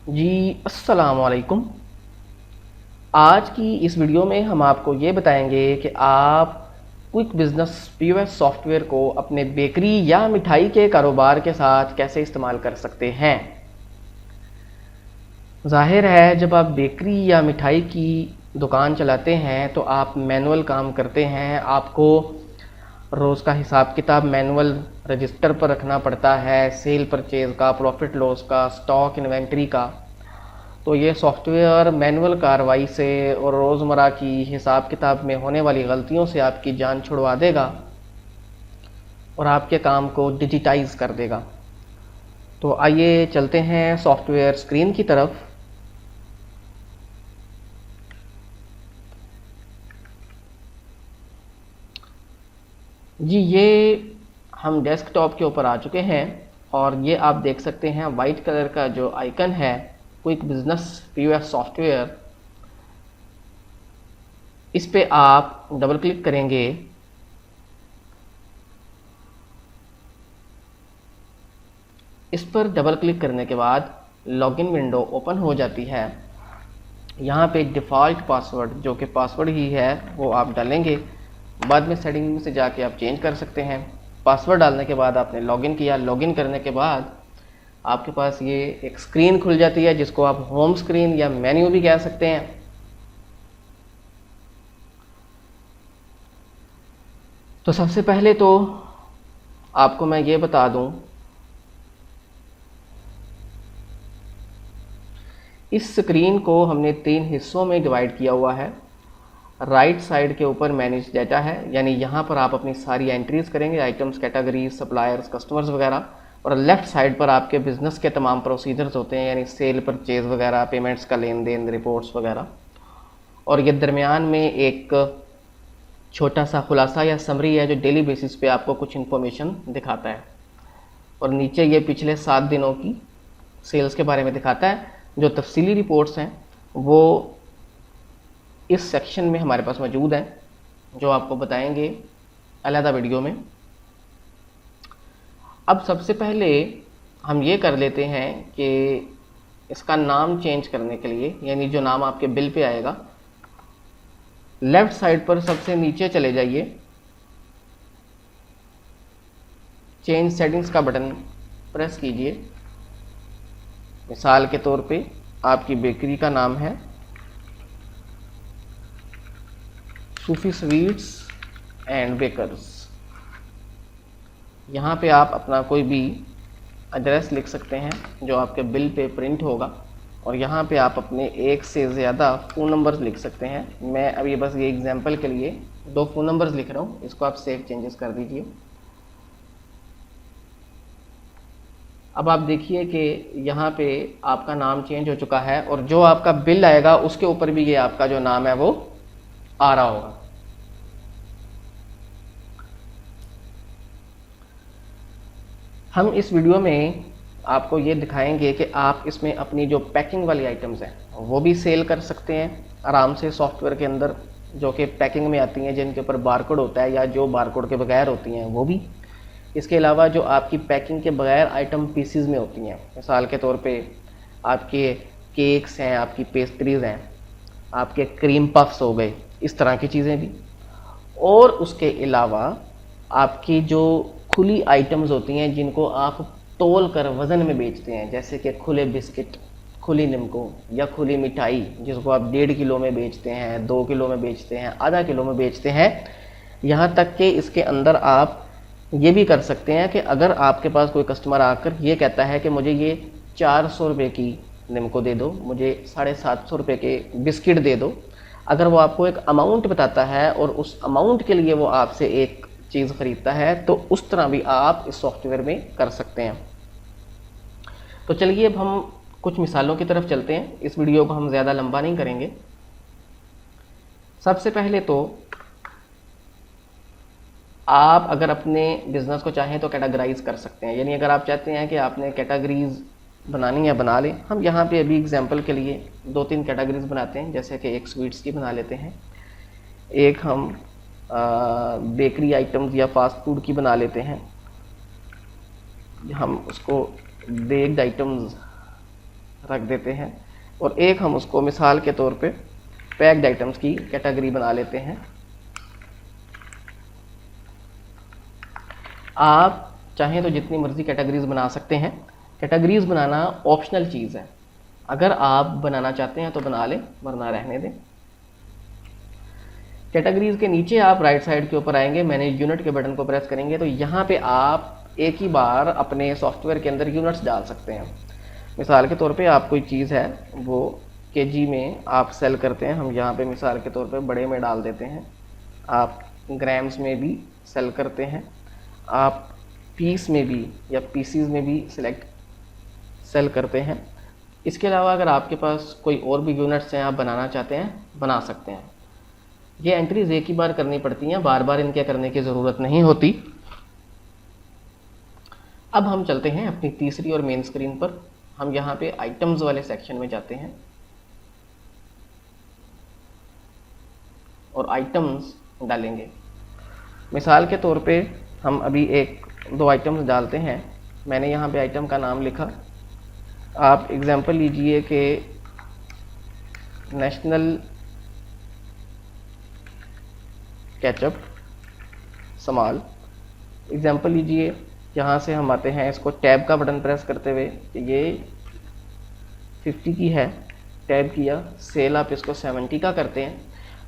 जी अस्सलाम वालेकुम। आज की इस वीडियो में हम आपको ये बताएंगे कि आप क्विक बिजनेस पीओएस सॉफ्टवेयर को अपने बेकरी या मिठाई के कारोबार के साथ कैसे इस्तेमाल कर सकते हैं। जाहिर है जब आप बेकरी या मिठाई की दुकान चलाते हैं तो आप मैनुअल काम करते हैं, आपको रोज़ का हिसाब किताब मैनुअल रजिस्टर पर रखना पड़ता है, सेल परचेज़ का, प्रॉफिट लॉस का, स्टॉक इन्वेंट्री का। तो ये सॉफ्टवेयर मैनुअल कार्रवाई से और रोज़मर्रा की हिसाब किताब में होने वाली गलतियों से आपकी जान छुड़वा देगा और आपके काम को डिजिटाइज कर देगा। तो आइए चलते हैं सॉफ्टवेयर स्क्रीन की तरफ। जी ये हम डेस्कटॉप के ऊपर आ चुके हैं और ये आप देख सकते हैं वाइट कलर का जो आइकन है क्विक बिजनेस पीओएस सॉफ्टवेयर, इस पे आप डबल क्लिक करेंगे। इस पर डबल क्लिक करने के बाद लॉगिन विंडो ओपन हो जाती है। यहाँ पे डिफ़ॉल्ट पासवर्ड जो कि पासवर्ड ही है वो आप डालेंगे, बाद में सेटिंग में से जाके आप चेंज कर सकते हैं। पासवर्ड डालने के बाद आपने लॉगिन किया, लॉगिन करने के बाद आपके पास ये एक स्क्रीन खुल जाती है जिसको आप होम स्क्रीन या मेन्यू भी कह सकते हैं। तो सबसे पहले तो आपको मैं ये बता दूं, इस स्क्रीन को हमने 3 हिस्सों में डिवाइड किया हुआ है। राइट साइड के ऊपर मैनेज डाटा है, यानी यहाँ पर आप अपनी सारी एंट्रीज करेंगे, आइटम्स, कैटेगरीज, सप्लायर्स, कस्टमर्स वगैरह। और लेफ़्ट साइड पर आपके बिजनेस के तमाम प्रोसीजर्स होते हैं, यानी सेल, परचेज वगैरह, पेमेंट्स का लेन देन, रिपोर्ट्स वगैरह। और ये दरमियान में एक छोटा सा खुलासा या समरी है जो डेली बेसिस पे आपको कुछ इन्फॉर्मेशन दिखाता है। और नीचे ये पिछले 7 दिनों की सेल्स के बारे में दिखाता है। जो तफसीली रिपोर्ट्स हैं वो इस सेक्शन में हमारे पास मौजूद हैं, जो आपको बताएंगे अलहदा वीडियो में। अब सबसे पहले हम ये कर लेते हैं कि इसका नाम चेंज करने के लिए, यानी जो नाम आपके बिल पे आएगा, लेफ़्ट साइड पर सबसे नीचे चले जाइए, चेंज सेटिंग्स का बटन प्रेस कीजिए। मिसाल के तौर पे आपकी बेकरी का नाम है सूफी स्वीट्स एंड बेकर्स। यहाँ पे आप अपना कोई भी एड्रेस लिख सकते हैं जो आपके बिल पे प्रिंट होगा, और यहाँ पे आप अपने एक से ज़्यादा फ़ोन नंबर्स लिख सकते हैं। मैं अभी बस ये एग्जांपल के लिए 2 फ़ोन नंबर्स लिख रहा हूँ, इसको आप सेव चेंजेस कर दीजिए। अब आप देखिए कि यहाँ पे आपका नाम चेंज हो चुका है और जो आपका बिल आएगा उसके ऊपर भी ये आपका जो नाम है वो आ रहा होगा। हम इस वीडियो में आपको ये दिखाएंगे कि आप इसमें अपनी जो पैकिंग वाली आइटम्स हैं वो भी सेल कर सकते हैं आराम से सॉफ्टवेयर के अंदर, जो कि पैकिंग में आती हैं, जिनके ऊपर बारकोड होता है या जो बारकोड के बगैर होती हैं वो भी। इसके अलावा जो आपकी पैकिंग के बगैर आइटम पीसीज में होती हैं, मिसाल के तौर पे आपके केक्स हैं, आपकी पेस्ट्रीज़ हैं, आपके क्रीम पफ्स हो गए, इस तरह की चीज़ें भी। और उसके अलावा आपकी जो खुली आइटम्स होती हैं जिनको आप तोल कर वज़न में बेचते हैं, जैसे कि खुले बिस्किट, खुली निमको या खुली मिठाई, जिसको आप 1.5 किलो में बेचते हैं, 2 किलो में बेचते हैं, आधा किलो में बेचते हैं। यहाँ तक कि इसके अंदर आप ये भी कर सकते हैं कि अगर आपके पास कोई कस्टमर आकर ये कहता है कि मुझे ये 400 रुपये की निमको दे दो, मुझे 750 रुपये के बिस्किट दे दो, अगर वो आपको एक अमाउंट बताता है और उस अमाउंट के लिए वो आपसे एक चीज़ ख़रीदता है, तो उस तरह भी आप इस सॉफ्टवेयर में कर सकते हैं। तो चलिए अब हम कुछ मिसालों की तरफ चलते हैं, इस वीडियो को हम ज़्यादा लंबा नहीं करेंगे। सबसे पहले तो आप अगर अपने बिज़नेस को चाहें तो कैटेगराइज कर सकते हैं, यानी अगर आप चाहते हैं कि आपने कैटेगरीज बनानी है बना लें। हम यहाँ पे अभी एग्जांपल के लिए 2-3 कैटेगरीज बनाते हैं, जैसे कि एक स्वीट्स की बना लेते हैं, एक हम बेकरी आइटम्स या फास्ट फूड की बना लेते हैं, हम उसको बेक्ड आइटम्स रख देते हैं और एक हम उसको मिसाल के तौर पे पैक्ड आइटम्स की कैटेगरी बना लेते हैं। आप चाहें तो जितनी मर्जी कैटेगरीज बना सकते हैं। कैटेगरीज बनाना ऑप्शनल चीज़ है, अगर आप बनाना चाहते हैं तो बना लें, वरना रहने दें। कैटेगरीज के नीचे आप राइट साइड के ऊपर आएंगे, मैनेज यूनिट के बटन को प्रेस करेंगे तो यहाँ पे आप एक ही बार अपने सॉफ्टवेयर के अंदर यूनिट्स डाल सकते हैं। मिसाल के तौर पे आप कोई चीज़ है वो केजी में आप सेल करते हैं, हम यहाँ पे मिसाल के तौर पे बड़े में डाल देते हैं। आप ग्राम्स में भी सेल करते हैं, आप पीस में भी या पीसीज में भी सेल करते हैं। इसके अलावा अगर आपके पास कोई और भी यूनिट्स हैं आप बनाना चाहते हैं, बना सकते हैं। ये एंट्रीज एक ही बार करनी पड़ती हैं, बार बार इनके करने की ज़रूरत नहीं होती। अब हम चलते हैं अपनी तीसरी और मेन स्क्रीन पर। हम यहाँ पे आइटम्स वाले सेक्शन में जाते हैं और आइटम्स डालेंगे। मिसाल के तौर पे हम अभी एक दो आइटम्स डालते हैं। मैंने यहाँ पे आइटम का नाम लिखा, आप एग्जांपल लीजिए कि नेशनल केचप समाल। एग्जांपल लीजिए, यहाँ से हम आते हैं, इसको टैब का बटन प्रेस करते हुए, ये 50 की है, टैब किया, सेल आप इसको 70 का करते हैं।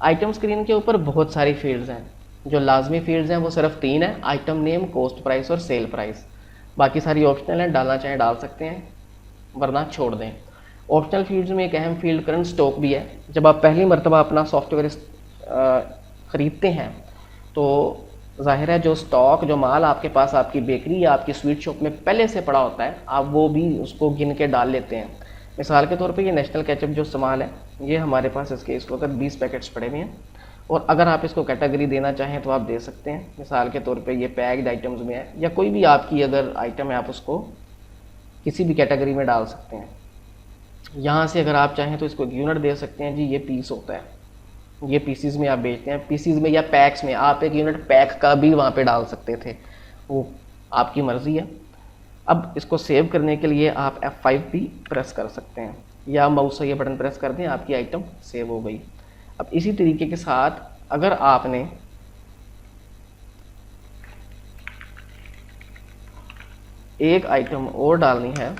आइटम स्क्रीन के ऊपर बहुत सारी फील्ड्स हैं, जो लाजमी फील्ड्स हैं वो सिर्फ 3 हैं, आइटम नेम, कॉस्ट प्राइस और सेल प्राइस। बाकी सारी ऑप्शनल हैं, डालना चाहें डाल सकते हैं, वरना छोड़ दें। ऑप्शनल फील्ड्स में एक अहम फील्ड करंट स्टॉक भी है। जब आप पहली मरतबा अपना सॉफ्टवेयर ख़रीदते हैं तो ज़ाहिर है जो स्टॉक, जो माल आपके पास आपकी बेकरी या आपकी स्वीट शॉप में पहले से पड़ा होता है, आप वो भी उसको गिन के डाल लेते हैं। मिसाल के तौर पे ये नेशनल केचप जो सामान है, ये हमारे पास इसके इस वक्त 20 पैकेट्स पड़े हुए हैं और अगर आप इसको कैटेगरी देना चाहें तो आप दे सकते हैं। मिसाल के तौर पे ये पैक्ड आइटम्स में है, या कोई भी आपकी अगर आइटम है आप उसको किसी भी कैटेगरी में डाल सकते हैं। यहाँ से अगर आप चाहें तो इसको यूनिट दे सकते हैं, जी ये पीस होता है, ये पीसीज में आप बेचते हैं, पीसीज में या पैक्स में, आप एक यूनिट पैक का भी वहाँ पे डाल सकते थे, वो आपकी मर्ज़ी है। अब इसको सेव करने के लिए आप F5 भी प्रेस कर सकते हैं, या माउस से ये बटन प्रेस कर दें, आपकी आइटम सेव हो गई। अब इसी तरीके के साथ अगर आपने एक आइटम और डालनी है,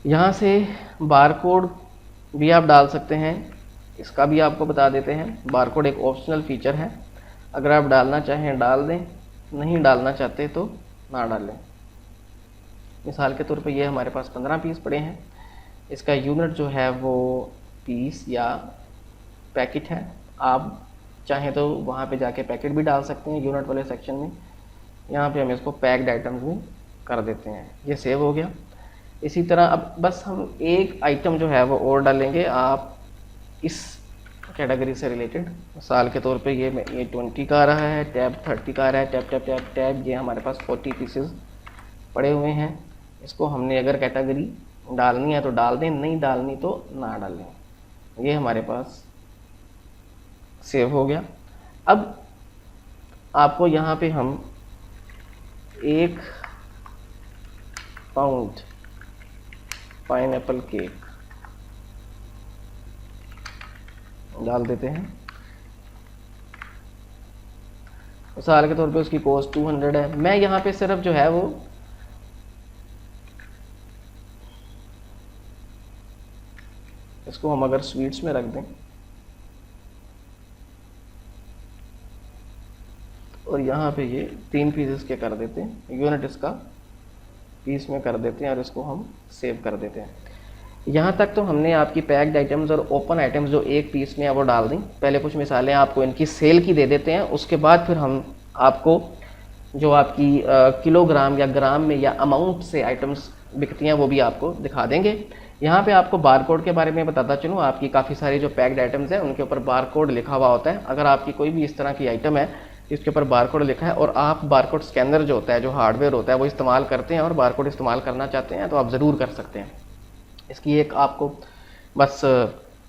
यहाँ से बारकोड भी आप डाल सकते हैं, इसका भी आपको बता देते हैं। बारकोड एक ऑप्शनल फीचर है, अगर आप डालना चाहें डाल दें, नहीं डालना चाहते तो ना डालें। मिसाल के तौर पे ये हमारे पास 15 पीस पड़े हैं, इसका यूनिट जो है वो पीस या पैकेट है। आप चाहें तो वहाँ पे जाके पैकेट भी डाल सकते हैं यूनिट वाले सेक्शन में। यहाँ पे हम इसको पैक्ड आइटम्स में कर देते हैं, ये सेव हो गया। इसी तरह अब बस हम एक आइटम जो है वो और डालेंगे, आप इस कैटेगरी से रिलेटेड। मिसाल के तौर पे ये 20 का आ रहा है, टैब 30 का आ रहा है, टैब टैब टैब टैब, ये हमारे पास 40 पीसेस पड़े हुए हैं। इसको हमने अगर कैटेगरी डालनी है तो डाल दें, नहीं डालनी तो ना डालें। ये हमारे पास सेव हो गया। अब आपको यहाँ पे हम 1 पाउंड पाइनएप्पल केक डाल देते हैं। मिसाल के तौर पे उसकी कॉस्ट 200 है। मैं यहाँ पे सिर्फ जो है वो इसको हम अगर स्वीट्स में रख दें और यहाँ पे ये 3 पीसेस के कर देते हैं, यूनिट इसका पीस में कर देते हैं और इसको हम सेव कर देते हैं। यहाँ तक तो हमने आपकी पैक्ड आइटम्स और ओपन आइटम्स जो एक पीस में है वो डाल दी। पहले कुछ मिसालें आपको इनकी सेल की दे देते हैं, उसके बाद फिर हम आपको जो आपकी किलोग्राम या ग्राम में या अमाउंट से आइटम्स बिकती हैं वो भी आपको दिखा देंगे। यहाँ पे आपको बारकोड के बारे में बताता चलूँ, आपकी काफ़ी सारी जो पैक्ड आइटम्स हैं उनके ऊपर बारकोड लिखा हुआ होता है। अगर आपकी कोई भी इस तरह की आइटम है जिसके ऊपर बारकोड लिखा है और आप बारकोड स्कैनर जो होता है, जो हार्डवेयर होता है, वो इस्तेमाल करते हैं और बारकोड इस्तेमाल करना चाहते हैं तो आप ज़रूर कर सकते हैं। इसकी एक आपको बस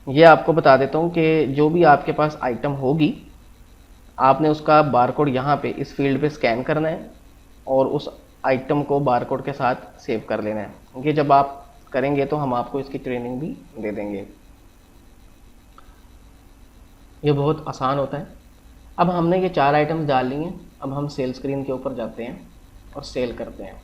ये आपको बता देता हूँ कि जो भी आपके पास आइटम होगी आपने उसका बारकोड यहाँ पे इस फील्ड पे स्कैन करना है और उस आइटम को बारकोड के साथ सेव कर लेना है। ये जब आप करेंगे तो हम आपको इसकी ट्रेनिंग भी दे देंगे। ये बहुत आसान होता है। अब हमने ये 4 आइटम्स डाल लिए, अब हम सेल स्क्रीन के ऊपर जाते हैं और सेल करते हैं।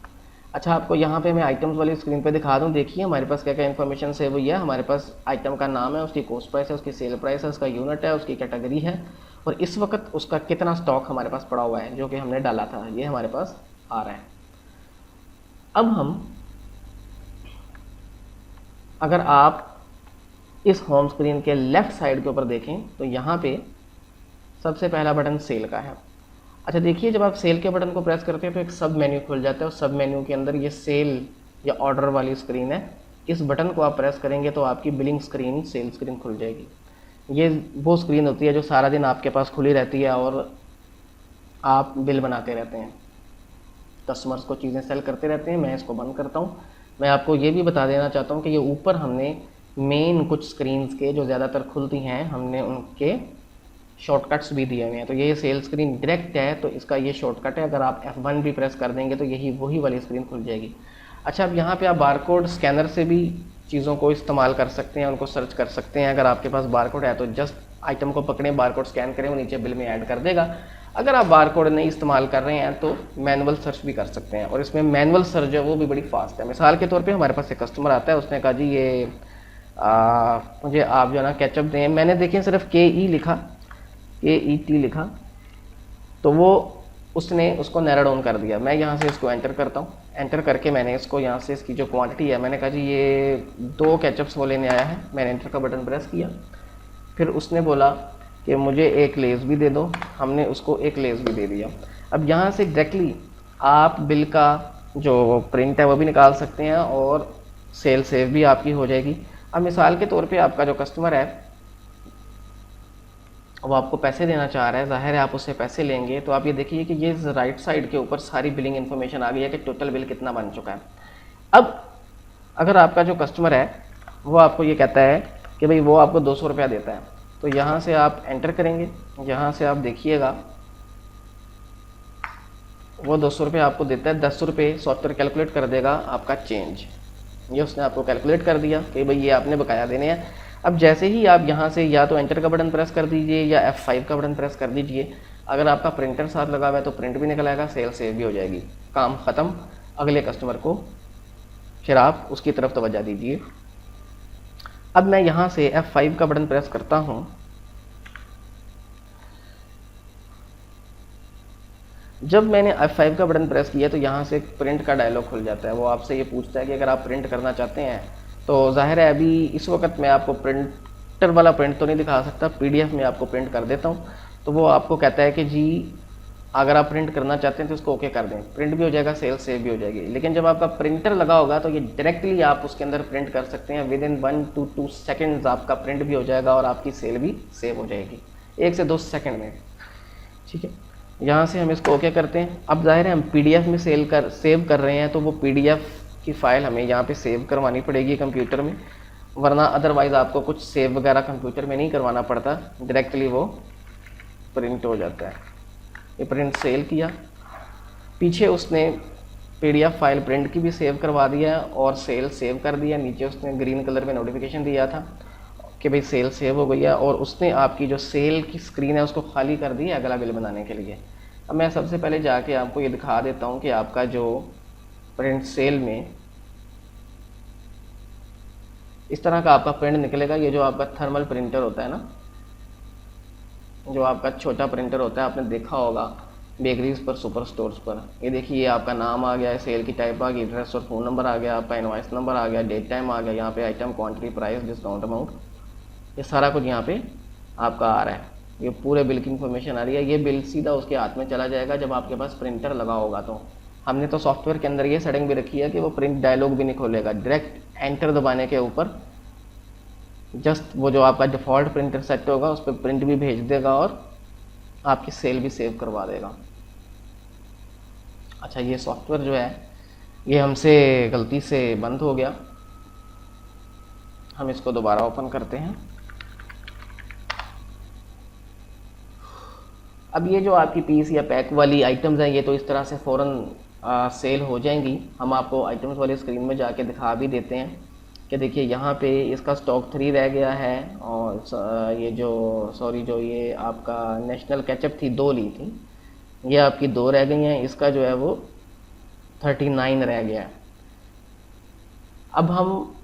अच्छा, आपको यहाँ पे मैं आइटम्स वाली स्क्रीन पे दिखा दूँ। देखिए हमारे पास क्या क्या इन्फॉर्मेशन सेव हुई है। हमारे पास आइटम का नाम है, उसकी कॉस्ट प्राइस है, उसकी सेल प्राइस है, उसका यूनिट है, उसकी कैटेगरी है और इस वक्त उसका कितना स्टॉक हमारे पास पड़ा हुआ है जो कि हमने डाला था, ये हमारे पास आ रहा है। अब हम, अगर आप इस होम स्क्रीन के लेफ़्ट साइड के ऊपर देखें तो यहाँ पे सबसे पहला बटन सेल का है। अच्छा देखिए, जब आप सेल के बटन को प्रेस करते हैं तो एक सब मेन्यू खुल जाता है और सब मेन्यू के अंदर ये सेल या ऑर्डर वाली स्क्रीन है। इस बटन को आप प्रेस करेंगे तो आपकी बिलिंग स्क्रीन, सेल स्क्रीन खुल जाएगी। ये वो स्क्रीन होती है जो सारा दिन आपके पास खुली रहती है और आप बिल बनाते रहते हैं, कस्टमर्स को चीज़ें सेल करते रहते हैं। मैं इसको बंद करता हूँ। मैं आपको ये भी बता देना चाहता हूँ कि ये ऊपर हमने मेन कुछ स्क्रीन्स के जो ज़्यादातर खुलती हैं, हमने उनके शॉर्टकट्स भी दिए हुए हैं। तो ये सेल स्क्रीन डायरेक्ट है तो इसका ये शॉर्टकट है, अगर आप F1 भी प्रेस कर देंगे तो यही वही वाली स्क्रीन खुल जाएगी। अच्छा, अब यहाँ पे आप बारकोड स्कैनर से भी चीज़ों को इस्तेमाल कर सकते हैं, उनको सर्च कर सकते हैं। अगर आपके पास बारकोड है तो जस्ट आइटम को पकड़ें, बारकोड स्कैन करें, वो नीचे बिल में ऐड कर देगा। अगर आप बारकोड नहीं इस्तेमाल कर रहे हैं तो मैनुअल सर्च भी कर सकते हैं और इसमें मैनुअल सर्च जो है वो भी बड़ी फास्ट है। मिसाल के तौर पे हमारे पास एक कस्टमर आता है, उसने कहा जी ये मुझे आप जो है ना केचप दें। मैंने देखिए सिर्फ KE लिखा, KET लिखा, तो वो उसने उसको नैरो डाउन कर दिया। मैं यहाँ से इसको एंटर करता हूँ। एंटर करके मैंने इसको यहाँ से इसकी जो क्वांटिटी है, मैंने कहा जी ये 2 केचप्स वो लेने आया है। मैंने एंटर का बटन प्रेस किया, फिर उसने बोला कि मुझे 1 लेस भी दे दो। हमने उसको 1 लेस भी दे दिया। अब यहाँ से डायरेक्टली आप बिल का जो प्रिंट है वो भी निकाल सकते हैं और सेल सेव भी आपकी हो जाएगी। अब मिसाल के तौर पे आपका जो कस्टमर है वो आपको पैसे देना चाह रहा है, ज़ाहिर है आप उससे पैसे लेंगे। तो आप ये देखिए कि ये राइट साइड के ऊपर सारी बिलिंग इन्फॉर्मेशन आ गई है कि टोटल बिल कितना बन चुका है। अब अगर आपका जो कस्टमर है वो आपको ये कहता है कि भाई वो आपको 200 रुपया देता है, तो यहाँ से आप एंटर करेंगे। यहाँ से आप देखिएगा वो 200 रुपये आपको देता है। 10 रुपये सॉफ्टवेयर कैलकुलेट कर देगा आपका चेंज। ये उसने आपको कैलकुलेट कर दिया कि भाई ये आपने बकाया देने हैं। अब जैसे ही आप यहाँ से या तो एंटर का बटन प्रेस कर दीजिए या F5 का बटन प्रेस कर दीजिए। अगर आपका प्रिंटर साथ लगा हुआ है तो प्रिंट भी निकल आएगा, सेल सेव भी हो जाएगी, काम ख़त्म। अगले कस्टमर को फिर आप उसकी तरफ तवज्जो दीजिए। अब मैं यहाँ से F5 का बटन प्रेस करता हूँ। जब मैंने F5 का बटन प्रेस किया तो यहाँ से प्रिंट का डायलॉग खुल जाता है। वो आपसे ये पूछता है कि अगर आप प्रिंट करना चाहते हैं तो ज़ाहिर है अभी इस वक्त मैं आपको प्रिंटर वाला प्रिंट तो नहीं दिखा सकता, PDF में आपको प्रिंट कर देता हूँ। तो वो आपको कहता है कि जी अगर आप प्रिंट करना चाहते हैं तो इसको ओके कर दें, प्रिंट भी हो जाएगा, सेल सेव भी हो जाएगी। लेकिन जब आपका प्रिंटर लगा होगा तो ये डायरेक्टली आप उसके अंदर प्रिंट कर सकते हैं। विद इन 1 to 2 सेकेंड्स आपका प्रिंट भी हो जाएगा और आपकी सेल भी सेव हो जाएगी 1 से 2 सेकेंड में। ठीक है, यहाँ से हम इसको ओके करते हैं। अब जाहिर है हम PDF में सेव कर रहे हैं तो वो PDF की फ़ाइल हमें यहाँ पे सेव करवानी पड़ेगी कंप्यूटर में, वरना अदरवाइज़ आपको कुछ सेव वगैरह कंप्यूटर में नहीं करवाना पड़ता, डायरेक्टली वो प्रिंट हो जाता है। ये प्रिंट सेल किया, पीछे उसने PDF फाइल प्रिंट की भी सेव करवा दिया और सेल सेव कर दिया। नीचे उसने ग्रीन कलर में नोटिफिकेशन दिया था कि भाई सेल सेव हो गई है और उसने आपकी जो सेल की स्क्रीन है उसको खाली कर दी है अगला बिल बनाने के लिए। अब मैं सबसे पहले जाके आपको ये दिखा देता हूँ कि आपका जो प्रिंट सेल में इस तरह का आपका प्रिंट निकलेगा। ये जो आपका थर्मल प्रिंटर होता है ना, जो आपका छोटा प्रिंटर होता है, आपने देखा होगा बेकरीज पर, सुपर स्टोर्स पर। ये देखिए ये आपका नाम आ गया है, सेल की टाइप आ गई, एड्रेस और फ़ोन नंबर आ गया, आपका इनवॉइस नंबर आ गया, डेट टाइम आ गया, यहाँ पे item, quantity, price, discount amount, ये सारा कुछ यहाँ पे आपका आ रहा है। ये पूरे बिल की इन्फॉर्मेशन आ रही है। ये बिल सीधा उसके हाथ में चला जाएगा जब आपके पास प्रिंटर लगा होगा। तो हमने तो सॉफ्टवेयर के अंदर ये सेटिंग भी रखी है कि वो प्रिंट डायलॉग भी नहीं खोलेगा, डायरेक्ट एंटर दबाने के ऊपर जस्ट वो जो आपका डिफ़ॉल्ट प्रिंटर सेट होगा उस पर प्रिंट भी भेज देगा और आपकी सेल भी सेव करवा देगा। अच्छा, ये सॉफ्टवेयर जो है ये हमसे गलती से बंद हो गया, हम इसको दोबारा ओपन करते हैं। अब ये जो आपकी पीस या पैक वाली आइटम्स हैं ये तो इस तरह से फ़ौरन सेल हो जाएंगी, हम आपको आइटम्स वाली स्क्रीन में जाके दिखा भी देते हैं कि देखिए यहाँ पे इसका स्टॉक 3 रह गया है, और ये जो जो ये आपका नेशनल केचप थी 2 ली थी, ये आपकी 2 रह गई हैं, इसका जो है वो 39 रह गया है। अब हम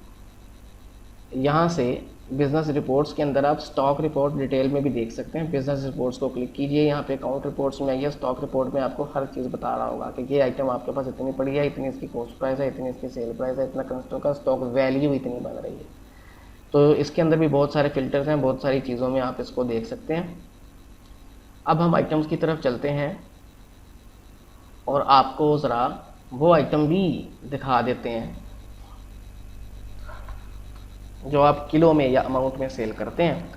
यहाँ से बिज़नेस रिपोर्ट्स के अंदर आप स्टॉक रिपोर्ट डिटेल में भी देख सकते हैं। बिज़नेस रिपोर्ट्स को क्लिक कीजिए, यहाँ पे अकाउंट रिपोर्ट्स में आइए, स्टॉक रिपोर्ट में आपको हर चीज़ बता रहा होगा कि ये आइटम आपके पास इतनी पड़ी है, इतनी इसकी कॉस्ट प्राइस है, इतनी इसकी सेल प्राइस है, इतना कस्टमर का स्टॉक वैल्यू इतनी बन रही है। तो इसके अंदर भी बहुत सारे फिल्टर्स हैं, बहुत सारी चीज़ों में आप इसको देख सकते हैं। अब हम आइटम्स की तरफ चलते हैं और आपको ज़रा वो आइटम भी दिखा देते हैं जो आप किलो में या अमाउंट में सेल करते हैं।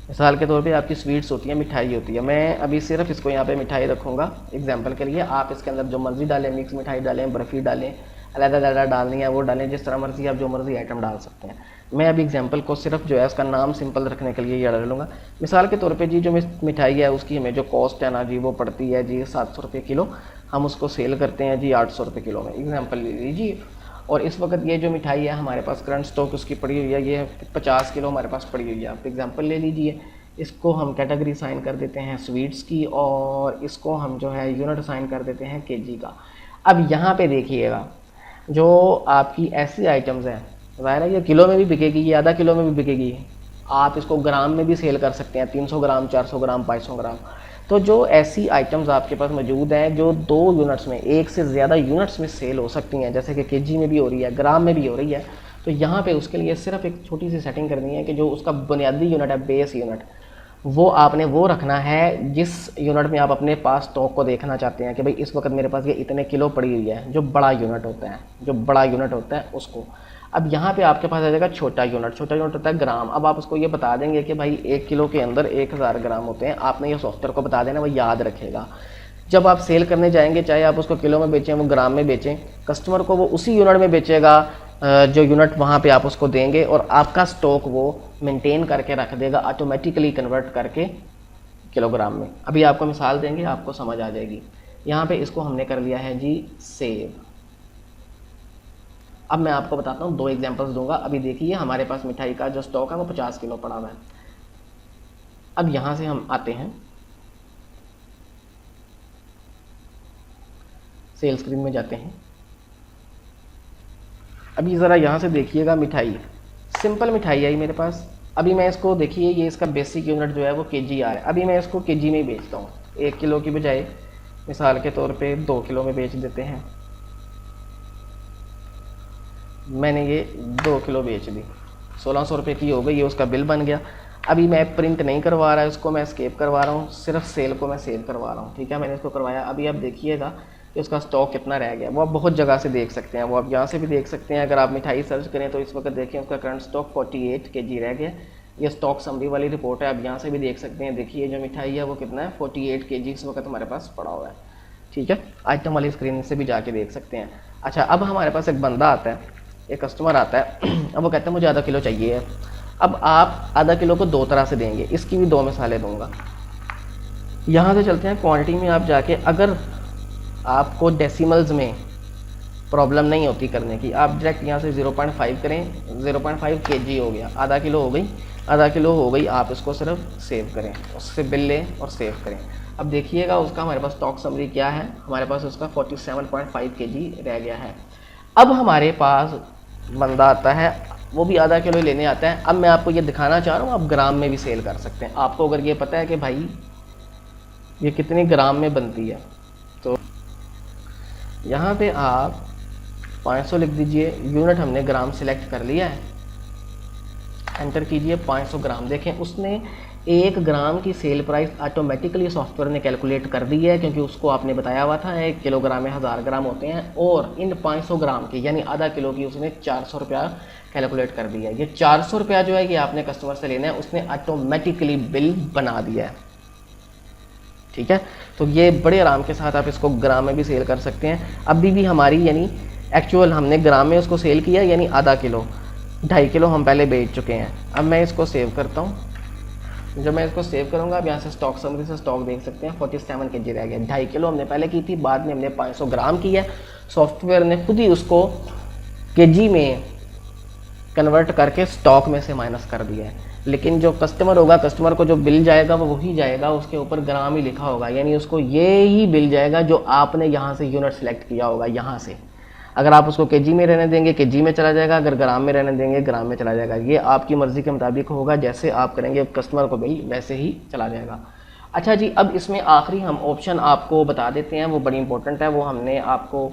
मिसाल के तौर पे आपकी स्वीट्स होती है, मिठाई होती है, मैं अभी सिर्फ इसको यहाँ पे मिठाई रखूँगा एग्जांपल के लिए। आप इसके अंदर जो मर्ज़ी डालें, मिक्स मिठाई डालें, बर्फ़ी डालें, अलग-अलग डालनी है वो डालें, जिस तरह मर्ज़ी आप जो मर्ज़ी आइटम डाल सकते हैं। मैं अभी एग्जांपल को सिर्फ जो है उसका नाम सिंपल रखने के लिए ये डाल लूँगा। मिसाल के तौर पे जी जो मिठाई है उसकी हमें जो कॉस्ट है ना जी वो पड़ती है जी 700 रुपये किलो, हम उसको सेल करते हैं जी 800 रुपये किलो में, एग्जाम्पल ले लीजिए। और इस वक्त ये जो मिठाई है हमारे पास करंट स्टॉक उसकी पड़ी हुई है, ये 50 किलो हमारे पास पड़ी हुई है, आप एग्जांपल ले लीजिए। इसको हम कैटेगरी साइन कर देते हैं स्वीट्स की, और इसको हम जो है यूनिट साइन कर देते हैं केजी का। अब यहाँ पे देखिएगा जो आपकी ऐसी आइटम्स हैं, ज़ाहिर है ये किलो में भी बिकेगी, ये आधा किलो में भी बिकेगी, आप इसको ग्राम में भी सेल कर सकते हैं, 300 ग्राम, 400 ग्राम, 500 ग्राम। तो जो ऐसी आइटम्स आपके पास मौजूद हैं जो 2 यूनिट्स में, एक से ज़्यादा यूनिट्स में सेल हो सकती हैं, जैसे कि केजी में भी हो रही है, ग्राम में भी हो रही है, तो यहाँ पे उसके लिए सिर्फ एक छोटी सी सेटिंग करनी है कि जो उसका बुनियादी यूनिट है, बेस यूनिट, वो आपने वो रखना है जिस यूनिट में आप अपने पास स्टॉक को देखना चाहते हैं कि भाई इस वक्त मेरे पास ये इतने किलो पड़ी हुई है, जो बड़ा यूनिट होता है, जो बड़ा यूनिट होता है उसको। अब यहाँ पे आपके पास आ जाएगा छोटा यूनिट, छोटा यूनिट होता है ग्राम। अब आप उसको ये बता देंगे कि भाई 1 किलो के अंदर 1000 ग्राम होते हैं, आपने ये सॉफ्टवेयर को बता देना, वो याद रखेगा। जब आप सेल करने जाएंगे, चाहे आप उसको किलो में बेचें वो ग्राम में बेचें, कस्टमर को वो उसी यूनिट में बेचेगा जो यूनिट वहाँ पे आप उसको देंगे, और आपका स्टॉक वो मेंटेन करके रख देगा, ऑटोमेटिकली कन्वर्ट करके किलोग्राम में। अभी आपको मिसाल देंगे, आपको समझ आ जाएगी। यहाँ पे इसको हमने कर लिया है जी सेव। अब मैं आपको बताता हूँ, 2 एग्जांपल्स दूंगा। अभी देखिए हमारे पास मिठाई का जो स्टॉक है वो 50 किलो पड़ा हुआ है। अब यहाँ से हम आते हैं सेल स्क्रीन में, जाते हैं। अभी ज़रा यहाँ से देखिएगा, मिठाई सिंपल मिठाई आई मेरे पास। अभी मैं इसको देखिए, ये इसका बेसिक यूनिट जो है वो केजी आ रहा है। अभी मैं इसको केजी में ही बेचता हूँ, 1 किलो की बजाय मिसाल के तौर पे 2 किलो में बेच देते हैं। मैंने ये 2 किलो बेच दी, 1600 रुपये की हो गई, ये उसका बिल बन गया। अभी मैं प्रिंट नहीं करवा रहा है उसको, मैं एस्केप करवा रहा हूँ, सिर्फ सेल को मैं सेव करवा रहा हूँ, ठीक है। मैंने इसको करवाया। अभी आप देखिएगा कि उसका स्टॉक कितना रह गया, वो आप बहुत जगह से देख सकते हैं, वो आप यहाँ से भी देख सकते हैं। अगर आप मिठाई सर्च करें तो इस वक्त देखें उसका करंट स्टॉक 48 केजी रह गया। ये स्टॉक समरी वाली रिपोर्ट है, आप यहाँ से भी देख सकते हैं। देखिए जो मिठाई है वो कितना है, 48 केजी इस वक्त हमारे पास पड़ा हुआ है, ठीक है। आइटम वाली स्क्रीन से भी जाके देख सकते हैं। अच्छा, अब हमारे पास एक बंदा आता है, एक कस्टमर आता है, अब वो कहता है मुझे आधा किलो चाहिए है। अब आप आधा किलो को 2 तरह से देंगे, इसकी भी 2 मिसालें दूंगा। यहाँ से चलते हैं क्वांटिटी में, आप जाके अगर आपको डेसिमल्स में प्रॉब्लम नहीं होती करने की, आप डायरेक्ट यहाँ से 0.5 करें, 0.5 केजी हो गया, आधा किलो हो गई, आधा किलो हो गई, आप इसको सिर्फ सेव करें, उससे बिल लें और सेव करें। अब देखिएगा उसका हमारे पास स्टॉक समरी क्या है, हमारे पास उसका 47.5 केजी रह गया है। अब हमारे पास बंदा आता है, वो भी आधा किलो लेने आता है। अब मैं आपको ये दिखाना चाह रहा हूँ, आप ग्राम में भी सेल कर सकते हैं। आपको अगर ये पता है कि भाई ये कितने ग्राम में बनती है, तो यहाँ पे आप 500 लिख दीजिए। यूनिट हमने ग्राम सिलेक्ट कर लिया है, एंटर कीजिए 500 ग्राम। देखें उसने 1 ग्राम की सेल प्राइस ऑटोमेटिकली सॉफ्टवेयर ने कैलकुलेट कर दी है, क्योंकि उसको आपने बताया हुआ था 1 किलोग्राम में 1000 ग्राम होते हैं, और इन 500 ग्राम की यानी आधा किलो की उसने 400 रुपया कैलकुलेट कर दिया है। ये 400 रुपया जो है कि आपने कस्टमर से लेना है, उसने ऑटोमेटिकली बिल बना दिया है, ठीक है। तो ये बड़े आराम के साथ आप इसको ग्राम में भी सेल कर सकते हैं। अभी भी हमारी यानी एक्चुअल हमने ग्राम में उसको सेल किया, यानी आधा किलो, 2.5 किलो हम पहले बेच चुके हैं। अब मैं इसको सेव करता हूँ। जब मैं इसको सेव करूँगा, अब यहाँ से स्टॉक समरी से स्टॉक देख सकते हैं 47 kg रह गया। 2.5 किलो हमने पहले की थी, बाद में हमने 500 ग्राम की है। सॉफ्टवेयर ने खुद ही उसको केजी में कन्वर्ट करके स्टॉक में से माइनस कर दिया है। लेकिन जो कस्टमर होगा, कस्टमर को जो बिल जाएगा वो वही जाएगा, उसके ऊपर ग्राम ही लिखा होगा, यानी उसको ये ही बिल जाएगा जो आपने यहाँ से यूनिट सेलेक्ट किया होगा। यहाँ से अगर आप उसको केजी में रहने देंगे केजी में चला जाएगा, अगर ग्राम में रहने देंगे ग्राम में चला जाएगा। ये आपकी मर्ज़ी के मुताबिक होगा, जैसे आप करेंगे कस्टमर को बिल वैसे ही चला जाएगा। अच्छा जी, अब इसमें आखिरी हम ऑप्शन आपको बता देते हैं, वो बड़ी इंपॉर्टेंट है। वो हमने आपको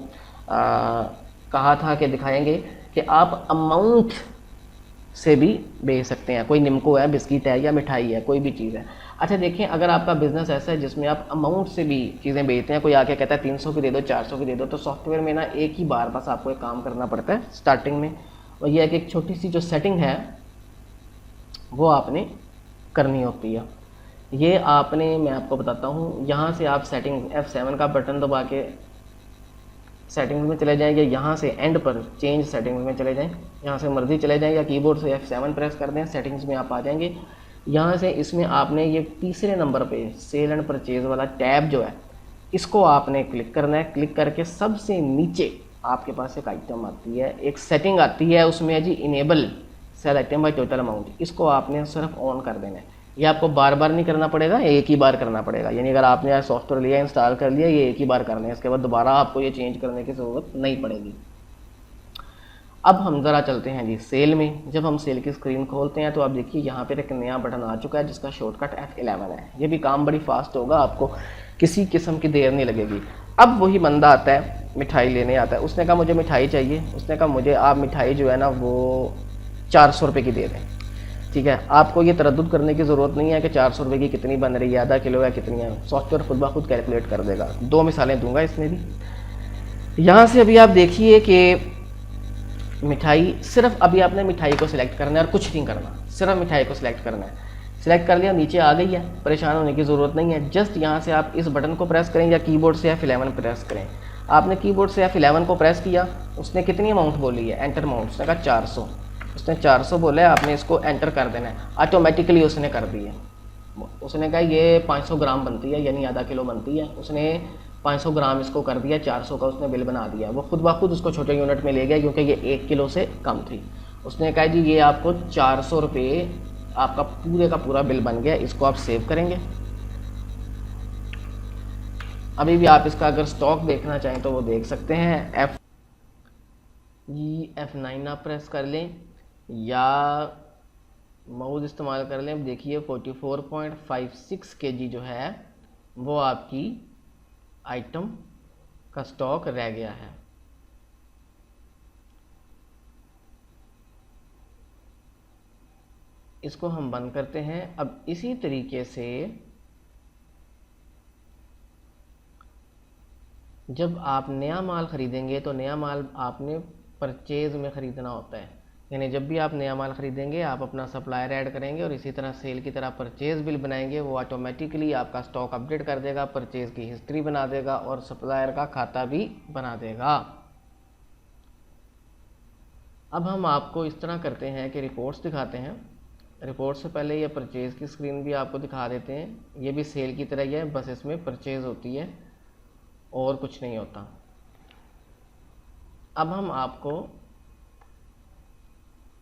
कहा था कि दिखाएंगे कि आप अमाउंट से भी बेच सकते हैं। कोई निम्को है, बिस्किट है या मिठाई है, कोई भी चीज़ है। अच्छा देखें, अगर आपका बिजनेस ऐसा है जिसमें आप अमाउंट से भी चीज़ें बेचते हैं, कोई आके कहता है 300 की दे दो, 400 की दे दो, तो सॉफ्टवेयर में ना एक ही बार बस आपको एक काम करना पड़ता है स्टार्टिंग में, और यह है कि एक छोटी सी जो सेटिंग है वो आपने करनी होती है। ये आपने, मैं आपको बताता हूँ, यहाँ से आप सेटिंग F7 का बटन दबा के सेटिंग्स में चले जाएंगे, यहाँ से एंड पर चेंज सेटिंग्स में चले जाएं, यहाँ से मर्जी चले जाएं, या कीबोर्ड से F7 प्रेस कर दें, सेटिंग्स में आप आ जाएंगे। यहाँ से इसमें आपने ये तीसरे नंबर पे सेल एंड परचेज वाला टैब जो है, इसको आपने क्लिक करना है। क्लिक करके सबसे नीचे आपके पास एक आइटम आती है, एक सेटिंग आती है, उसमें है जी enable sale item by total amount. इसको आपने सिर्फ ऑन कर देना है। ये आपको बार बार नहीं करना पड़ेगा, एक ही बार करना पड़ेगा। यानी अगर आपने सॉफ्टवेयर लिया, इंस्टॉल कर लिया, ये एक ही बार करना है, इसके बाद दोबारा आपको ये चेंज करने की ज़रूरत नहीं पड़ेगी। अब हम ज़रा चलते हैं जी सेल में। जब हम सेल की स्क्रीन खोलते हैं तो आप देखिए यहाँ पर एक नया बटन आ चुका है जिसका शॉर्टकट F11 है। ये भी काम बड़ी फास्ट होगा, आपको किसी किस्म की देर नहीं लगेगी। अब वही बंदा आता है, मिठाई लेने आता है, उसने कहा मुझे मिठाई चाहिए, उसने कहा मुझे आप मिठाई जो है ना वो 400 रुपये की दे दें। ठीक है, आपको ये तरद्दुद करने की ज़रूरत नहीं है कि 400 रुपये की कितनी बन रही है, आधा किलो है कितनी है, सॉफ्टवेयर खुद ब खुद कैलकुलेट कर देगा। 2 मिसालें दूंगा इसमें भी। यहाँ से अभी आप देखिए कि मिठाई, सिर्फ अभी आपने मिठाई को सिलेक्ट करना है और कुछ नहीं करना, सिर्फ मिठाई को सिलेक्ट करना है। सिलेक्ट कर लिया, नीचे आ गई है, परेशान होने की ज़रूरत नहीं है। जस्ट यहाँ से आप इस बटन को प्रेस करें या कीबोर्ड से F11 प्रेस करें। आपने कीबोर्ड से F11 को प्रेस किया, उसने कितनी अमाउंट बोली है, एंटर अमाउंट, उसने कहा 400, उसने 400 बोला है, आपने इसको एंटर कर देना है। ऑटोमेटिकली उसने कर दी है। उसने कहा ये 500 ग्राम बनती है, यानी आधा किलो बनती है, उसने 500 ग्राम इसको कर दिया, 400 का उसने बिल बना दिया। वो खुद ब खुद उसको छोटे यूनिट में ले गया क्योंकि ये 1 किलो से कम थी। उसने कहा जी ये आपको 400 रुपये आपका पूरे का पूरा बिल बन गया, इसको आप सेव करेंगे। अभी भी आप इसका अगर स्टॉक देखना चाहें तो वो देख सकते हैं। F9 आप प्रेस कर लें या माउस इस्तेमाल कर लें। देखिए 44.56 kg जो है वो आपकी आइटम का स्टॉक रह गया है। इसको हम बंद करते हैं। अब इसी तरीके से जब आप नया माल ख़रीदेंगे तो नया माल आपने परचेज़ में ख़रीदना होता है। यानी जब भी आप नया माल ख़रीदेंगे आप अपना सप्लायर ऐड करेंगे और इसी तरह सेल की तरह परचेज़ बिल बनाएंगे। वो ऑटोमेटिकली आपका स्टॉक अपडेट कर देगा, परचेज़ की हिस्ट्री बना देगा और सप्लायर का खाता भी बना देगा। अब हम आपको इस तरह करते हैं कि रिपोर्ट्स दिखाते हैं। रिपोर्ट से पहले ये परचेज़ की स्क्रीन भी आपको दिखा देते हैं। ये भी सेल की तरह ही है, बस इसमें परचेज़ होती है और कुछ नहीं होता। अब हम आपको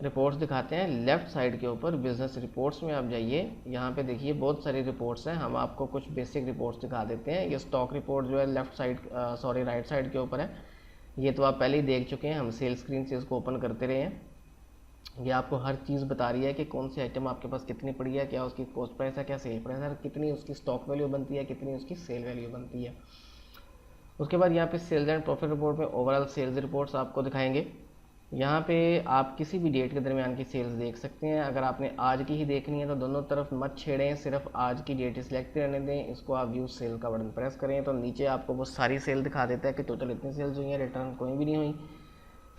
रिपोर्ट्स दिखाते हैं। लेफ़्ट साइड के ऊपर बिज़नेस रिपोर्ट्स में आप जाइए, यहाँ पे देखिए बहुत सारी रिपोर्ट्स हैं। हम आपको कुछ बेसिक रिपोर्ट्स दिखा देते हैं। ये स्टॉक रिपोर्ट जो है लेफ़्ट साइड राइट साइड के ऊपर है। ये तो आप पहले ही देख चुके हैं, हम सेल स्क्रीन से इसको ओपन करते रहे हैं। ये आपको हर चीज़ बता रही है कि कौन सी आइटम आपके पास कितनी पड़ी है, क्या उसकी कॉस्ट प्राइस है, क्या सेल प्राइस है, कितनी उसकी स्टॉक वैल्यू बनती है, कितनी उसकी सेल वैल्यू बनती है। उसके बाद यहाँ पे सेल्स एंड प्रॉफिट रिपोर्ट में ओवरऑल सेल्स रिपोर्ट्स आपको दिखाएंगे। यहाँ पे आप किसी भी डेट के दरमियान की सेल्स देख सकते हैं। अगर आपने आज की ही देखनी है तो दोनों तरफ मत छेड़ें, सिर्फ आज की डेट सिलेक्ट रहने दें। इसको आप व्यू सेल का बटन प्रेस करें तो नीचे आपको वो सारी सेल दिखा देता है कि टोटल इतनी सेल्स हुई हैं, रिटर्न कोई भी नहीं हुई।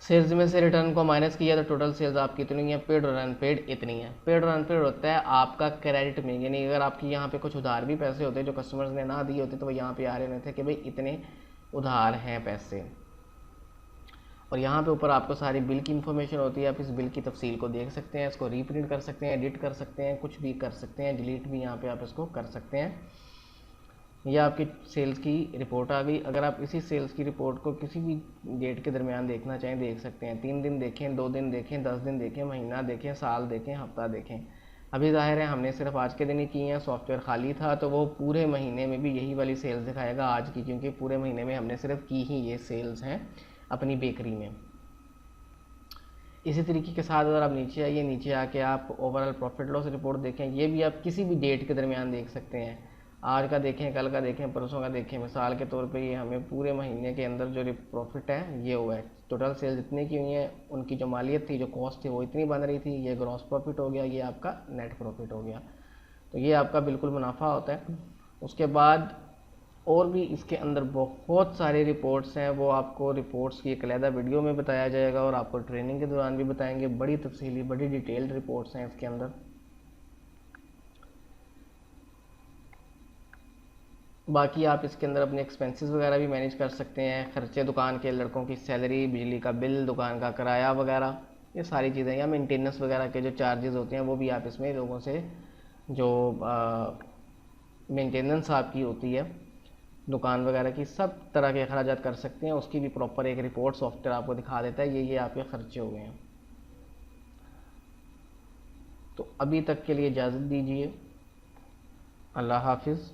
सेल्स में से रिटर्न को माइनस किया तो टोटल सेल्स आपकी इतनी है, पेड और अनपेड इतनी है। पेड और अनपेड होता है आपका क्रेडिट में, यानी अगर आपकी यहाँ पे कुछ उधार भी पैसे होते जो कस्टमर्स ने ना दिए होते तो वो यहाँ पे आ रहे थे कि भाई इतने उधार हैं पैसे। और यहाँ पे ऊपर आपको सारी बिल की इन्फॉर्मेशन होती है। आप इस बिल की तफसील को देख सकते हैं, इसको रीप्रिंट कर सकते हैं, एडिट कर सकते हैं, कुछ भी कर सकते हैं, डिलीट भी यहाँ पे आप इसको कर सकते हैं। यह आपकी सेल्स की रिपोर्ट आ गई। अगर आप इसी सेल्स की रिपोर्ट को किसी भी डेट के दरमियान देखना चाहें देख सकते हैं। 3 दिन देखें, 2 दिन देखें, 10 दिन देखें, महीना देखें, साल देखें, हफ्ता देखें। अभी ज़ाहिर है हमने सिर्फ आज के दिन ही किए हैं, सॉफ्टवेयर खाली था तो वो पूरे महीने में भी यही वाली सेल्स दिखाएगा आज की, क्योंकि पूरे महीने में हमने सिर्फ की ही ये सेल्स हैं अपनी बेकरी में। इसी तरीके के साथ अगर आप नीचे आइए, नीचे आके आप ओवरऑल प्रॉफिट लॉस रिपोर्ट देखें। ये भी आप किसी भी डेट के दरमियान देख सकते हैं, आज का देखें, कल का देखें, परसों का देखें। मिसाल के तौर पे ये हमें पूरे महीने के अंदर जो प्रॉफिट है ये हुआ है। टोटल सेल्स इतनी की हुई है, उनकी जो मालियत थी, जो कॉस्ट थी वो इतनी बन रही थी, ये ग्रॉस प्रॉफिट हो गया, ये आपका नेट प्रॉफिट हो गया। तो ये आपका बिल्कुल मुनाफा होता है। उसके बाद और भी इसके अंदर बहुत सारे रिपोर्ट्स हैं, वो आपको रिपोर्ट्स की एक अलहदा वीडियो में बताया जाएगा और आपको ट्रेनिंग के दौरान भी बताएंगे। बड़ी तफसीली, बड़ी डिटेल्ड रिपोर्ट्स हैं इसके अंदर। बाकी आप इसके अंदर अपने एक्सपेंसेस वगैरह भी मैनेज कर सकते हैं, खर्चे दुकान के, लड़कों की सैलरी, बिजली का बिल, दुकान का किराया वगैरह, ये सारी चीज़ें, या मेंटेनेंस वगैरह के जो चार्जेस होते हैं वो भी आप इसमें लोगों से जो मेंटेनेंस आपकी होती है दुकान वगैरह की, सब तरह के अखराजात कर सकते हैं। उसकी भी प्रॉपर एक रिपोर्ट सॉफ्टवेयर आपको दिखा देता है, ये आपके खर्चे हो गए हैं। तो अभी तक के लिए इजाज़त दीजिए। अल्लाह हाफिज़।